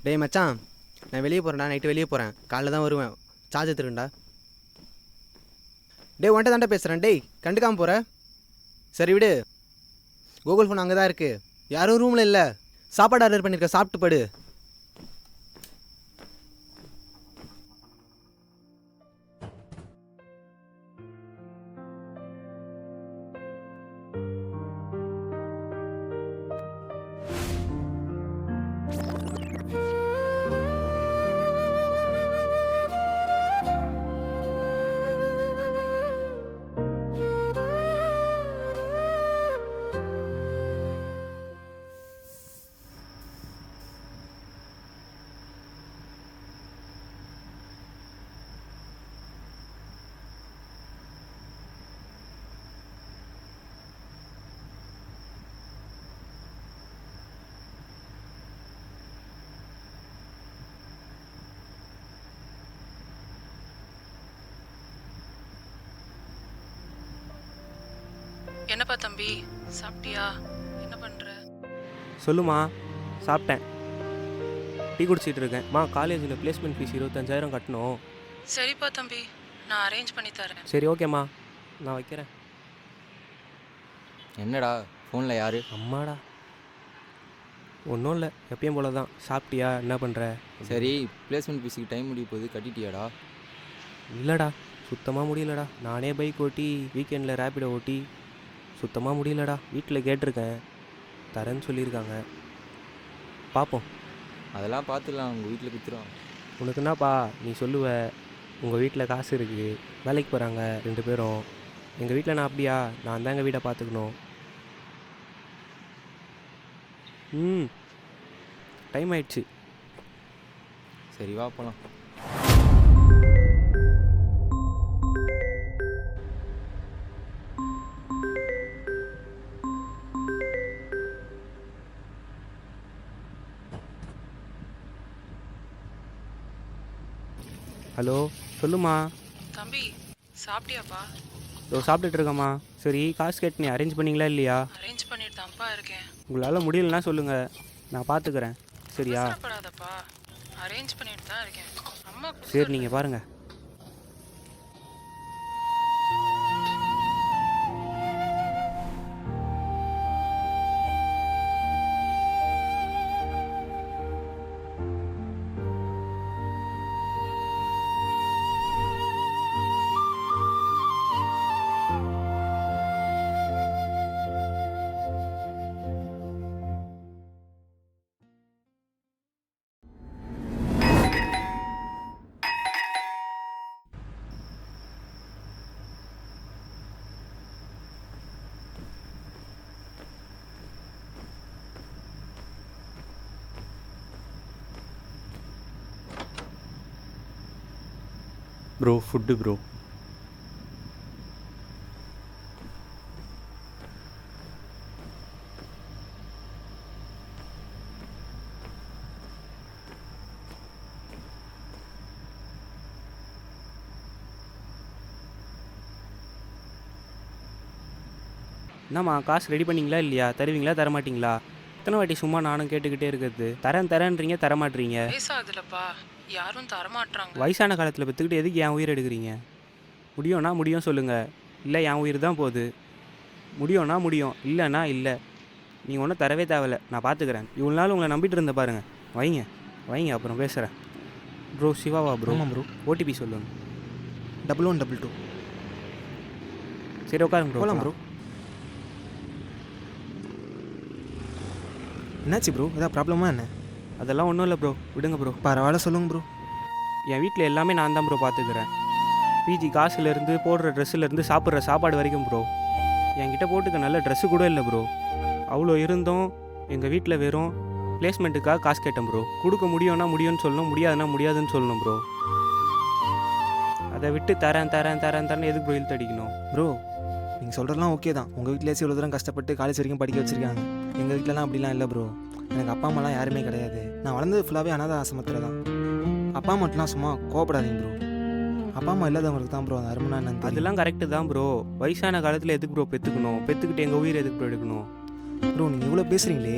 டேய் மச்சான், நான் வெளியே போகிறேன்டா. நைட்டு வெளியே போகிறேன், காலைல தான் வருவேன். சார்ஜ் எடுத்துருண்டா. டேய் உன்ட்ட தாண்டா பேசுகிறேன். டேய் கண்டுக்காமல் போகிற. சரி விடு, கூகுள் ஃபோன் அங்கே தான் இருக்குது. யாரும் ரூமில் இல்லை. சாப்பாடு ஆர்டர் பண்ணியிருக்க, சாப்பிட்டு படு. என்னப்பா தம்பி, சாப்பிட்டியா? என்ன பண்ற? சொல்லுமா. சாப்பிட்டேன். டீ குடிச்சிட்டு இருக்கேன். காலேஜில் பிளேஸ்மெண்ட் ஃபீஸ் 25,000 கட்டணும். சரிப்பா தம்பி, நான் அரேஞ்ச் பண்ணி தரேன். சரி ஓகேம்மா, நான் வைக்கிறேன். என்னடா ஃபோனில் யார்? அம்மாடா. ஒன்றும் இல்லை, எப்பயும் போல தான். சாப்பிட்டியா? என்ன பண்ணுற? சரி, பிளேஸ்மெண்ட் ஃபீஸுக்கு டைம் முடிய போகுது, கட்டிட்டியாடா? இல்லைடா, சுத்தமாக முடியலடா. நானே பைக் ஓட்டி வீக்கெண்டில் ரேப்பிடோ ஓட்டி சுத்தமாக முடியலடா. வீட்டில் கேட்டிருக்கேன், தரேன்னு சொல்லியிருக்காங்க. பார்ப்போம். அதெல்லாம் பார்த்துக்கலாம், உங்கள் வீட்டில் குத்துருவாங்க. உனக்கு என்னப்பா நீ சொல்லுவ? உங்கள் வீட்டில் காசு இருக்குது, வேலைக்கு போகிறாங்க 2 பேரும். எங்கள் வீட்டில் நான் அப்படியா? நான் தான் எங்கள் வீட்டை பார்த்துக்கணும். டைம் ஆயிடுச்சு. சரி வா போகலாம். ஹலோ, சொல்லுமா. தம்பி, சாப்பிட்டியாப்பா? இதோ சாப்பிட்டுட்டு இருக்கேம்மா. சரி, காசு கேட்டு நீ அரேஞ்ச் பண்ணீங்களா இல்லையா? அரேஞ்ச் பண்ணிட்டு தான்ப்பா இருக்கேன். உங்களால் முடியலன்னா சொல்லுங்கள், நான் பார்த்துக்கிறேன். சரியா? அவசரப்படாதப்பா, அரேஞ்ச் பண்ணிட்டு தான் இருக்கேன். அம்மா சரி, நீங்கள் பாருங்கள். Bro, food bro. என்னம்மா, காசு ரெடி பண்ணிங்களா இல்லையா? தருவீங்களா தரமாட்டிங்களா? எத்தனை வாட்டி சும்மா நானும் கேட்டுக்கிட்டே இருக்கிறது? தரேன்றீங்க, தரமாட்டீங்க. வயசாகுதுலப்பா, யாரும் தரமாட்றாங்க. வயசான காலத்தில் பெற்றுக்கிட்டு எதுக்கு என் உயிர் எடுக்கிறீங்க? முடியும்னா முடியும் சொல்லுங்கள், இல்லை என் உயிர் தான் போகுது. முடியும்னா முடியும், இல்லைன்னா இல்லை. நீங்கள் ஒன்றும் தரவே தேவையில்ல, நான் பார்த்துக்கிறேன். இவ்வளோ நாள் உங்களை நம்பிட்டு இருந்த பாருங்க. வைங்க வைங்க, அப்புறம் பேசுகிறேன். ப்ரோ, சிவாவா ப்ரோ? ஆமாம் ப்ரோ. ஓடிபி சொல்லுங்க. 1122. சரி உட்காருங்க ப்ரோ. போகலாம் ப்ரோ. என்னாச்சு ப்ரோ, ஏதாவது ப்ராப்ளமா என்ன? அதெல்லாம் ஒன்றும் இல்லை ப்ரோ, விடுங்க ப்ரோ. பரவாயில்ல, சொல்லுங்கள் ப்ரோ. என் வீட்டில் எல்லாமே நான் தான் ப்ரோ பார்த்துக்கிறேன். பிஜி காசுலேருந்து போடுற ட்ரெஸ்ஸுலேருந்து சாப்பிட்ற சாப்பாடு வரைக்கும் ப்ரோ. என்கிட்ட போட்டுக்க நல்ல ட்ரெஸ்ஸு கூட இல்லை ப்ரோ. அவ்வளோ இருந்தும் எங்கள் வீட்டில் வெறும் பிளேஸ்மெண்ட்டுக்காக காசு கேட்டேன் ப்ரோ. கொடுக்க முடியும்னா முடியும்னு சொல்லணும், முடியாதுன்னா முடியாதுன்னு சொல்லணும் ப்ரோ. அதை விட்டு தரேன் எதுக்கு ப்ரோ இழுத்து அடிக்கணும்? ப்ரோ, நீங்கள் சொல்கிறதெல்லாம் ஓகே தான். உங்கள் வீட்டிலேயே இவ்வளோ தூரம் கஷ்டப்பட்டு காலேஜ் வரைக்கும் படிக்க வச்சுருக்காங்க. எங்கள் வீட்டிலலாம் அப்படிலாம் இல்லை ப்ரோ. எனக்கு அப்பா அம்மாலாம் யாருமே கிடையாது. நான் வளர்ந்தது ஃபுல்லாகவே அனாதை ஆசிரமத்தில் தான். அப்பா அம்மாட்டெலாம் சும்மா கோவப்படாதீங்க ப்ரோ. அப்பா அம்மா இல்லாதவங்களுக்கு தான் ப்ரோ அந்த அருமைனா என்னன்னு. அதெல்லாம் கரெக்டு தான் ப்ரோ. வயசான காலத்தில் எதுக்கு ப்ரோ பெற்றுக்கணும்? பெற்றுக்கிட்டு எங்கள் உயிர் எதுக்கு ப்ரோ எடுக்கணும்? ப்ரோ, நீங்கள் இவ்வளோ பேசுகிறீங்களே,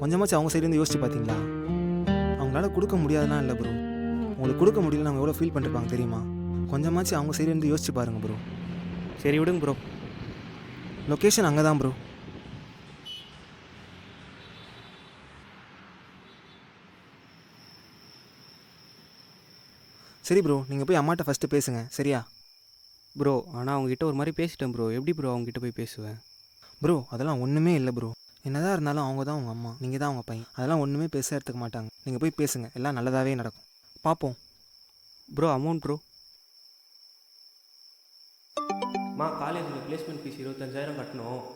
கொஞ்சமாச்சும் அவங்க சைட்லேருந்து யோசிச்சு பார்த்தீங்களா? அவங்களால அவங்களால கொடுக்க முடியாதுலாம் இல்லை ப்ரோ. உங்களுக்கு கொடுக்க முடியலன்னு அவங்க எவ்வளோ ஃபீல் பண்ணிருப்பாங்க தெரியுமா? கொஞ்சமாச்சு அவங்க சைடு இருந்து யோசிச்சு பாருங்கள் ப்ரோ. சரி விடுங்க ப்ரோ. லொக்கேஷன் அங்கே தான் ப்ரோ. சரி ப்ரோ, நீங்கள் போய் அம்மாட்ட ஃபஸ்ட்டு பேசுங்க சரியா? ப்ரோ ஆனால் அவங்ககிட்ட ஒரு மாதிரி பேசிட்டேன் ப்ரோ. எப்படி ப்ரோ அவங்ககிட்ட போய் பேசுவேன்? ப்ரோ அதெல்லாம் ஒன்றுமே இல்லை ப்ரோ. என்னதான் இருந்தாலும் அவங்க தான் உங்கள் அம்மா, நீங்கள் தான் அவங்க பையன். அதெல்லாம் ஒன்றுமே பேச எடுத்துக்க மாட்டாங்க. நீங்கள் போய் பேசுங்க, எல்லாம் நல்லதாகவே நடக்கும். பார்ப்போம். Bro amount bro. காலேஜில் பிளேஸ்மெண்ட் ஃபீஸ் 25,000 கட்டணும்.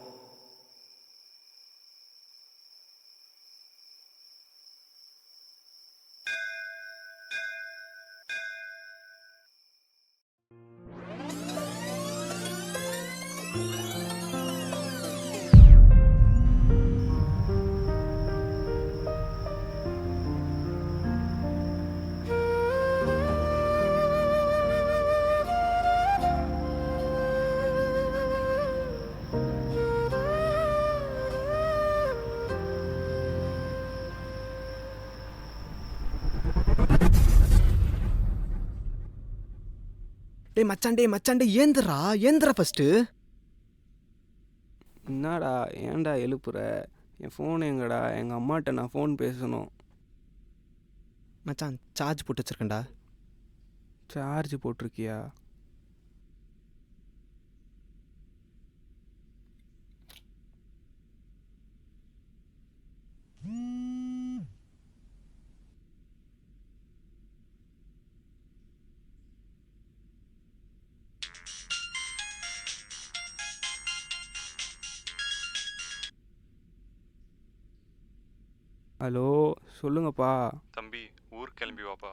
டேய் மச்சான் ஏந்திரா ஃபஸ்ட்டு. என்னடா ஏன்டா எழுப்புற? என் ஃபோன் எங்கடா? எங்கள் அம்மாட்ட நான் ஃபோன் பேசணும். மச்சான் சார்ஜ் போட்டு வச்சிருக்கேன்டா. சார்ஜ் போட்டிருக்கியா? ஹலோ சொல்லுங்கப்பா. தம்பி ஊருக்கு கிளம்பி வாப்பா.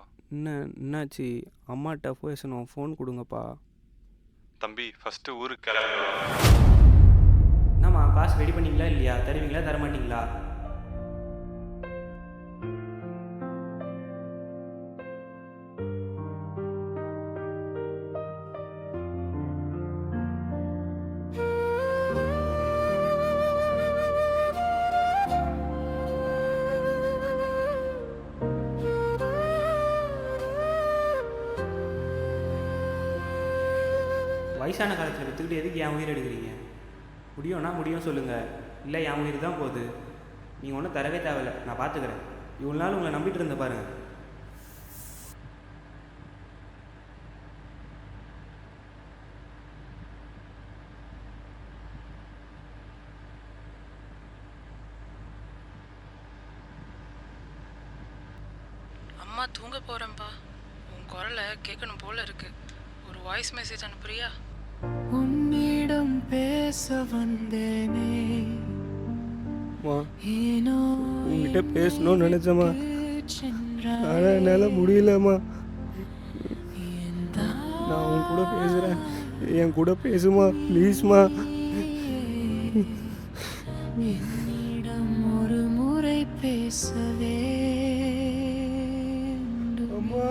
என்னாச்சு? அம்மாட்ட பேசணும், ஃபோன் கொடுங்கப்பா. தம்பி ஃபஸ்ட்டு ஊருக்கு கிளம்பி வா. என்னம்மா காசு ரெடி பண்ணிங்களா இல்லையா? தருவீங்களா தரமாட்டிங்களா? வயசான காலத்தில் விற்றுக்கிட்டு எதுக்கு என் உயிர் எடுக்கிறீங்க? முடியும்னா முடியும் சொல்லுங்கள், இல்லை என் உயிர் தான் போகுது. நீங்கள் ஒன்றும் தரவே தேவையில்லை, நான் பார்த்துக்கிறேன். இவ்வளோ நாள் உங்களை நம்பிட்டு இருந்த பாருங்கள். அம்மா தூங்க போகிறேன்ப்பா. உன் குரலை கேட்கணும் போல இருக்கு. ஒரு வாய்ஸ் மெசேஜ் அனுப்புறியா? உன்னிடம் பேச வந்தேனே, உங்ககிட்ட பேசணும்னு நினச்சம்மா, ஆனால் என்னால் முடியலம்மா. நான் உன் கூட பேசுகிறேன், என் கூட பேசுமா ப்ளீஸ்மா. என்னிடம் ஒரு முறை பேசவே அம்மா